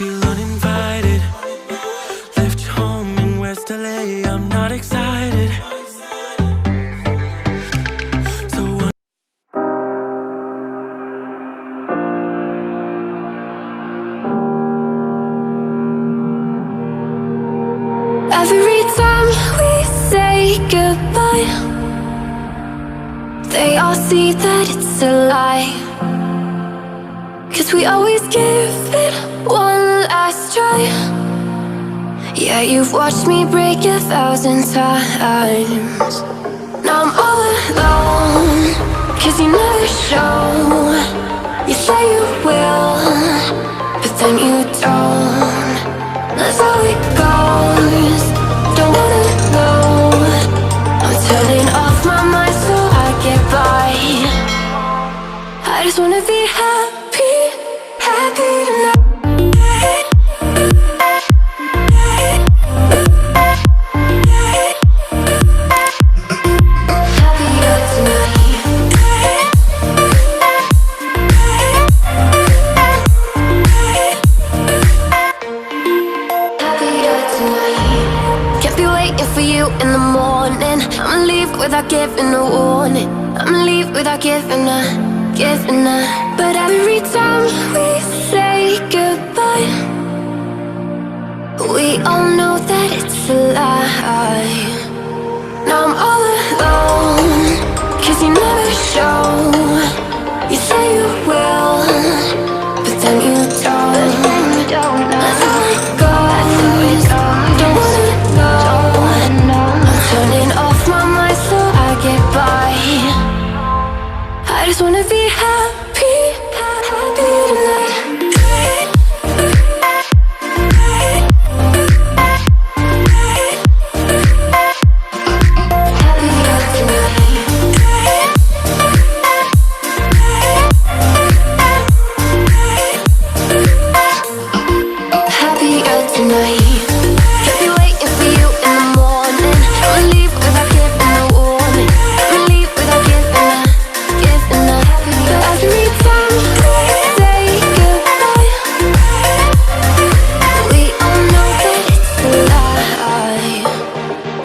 feel uninvited. Left home in West LA, I'm not excited. So every time we say goodbye, they all see that it's a lie. 'Cause we always give it one last try. Yeah, you've watched me break 1,000 times. Now I'm all alone, 'cause you never show. You say you will, but then you don't. That's how it goes. Don't wanna know. I'm turning off my mind so I get by. I just wanna be happy, happy tonight. In the morning, I'ma leave without giving a warning. I'ma leave without giving a. But every time we say goodbye, we all know that it's a lie. Now I'm all alone, 'cause you never show. You say you will, but then you don't. That's how it goes. Don't wanna know. Turning off my mind so I get by. I just wanna be happy, happy tonight. Happier tonight.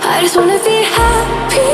I just wanna be happy.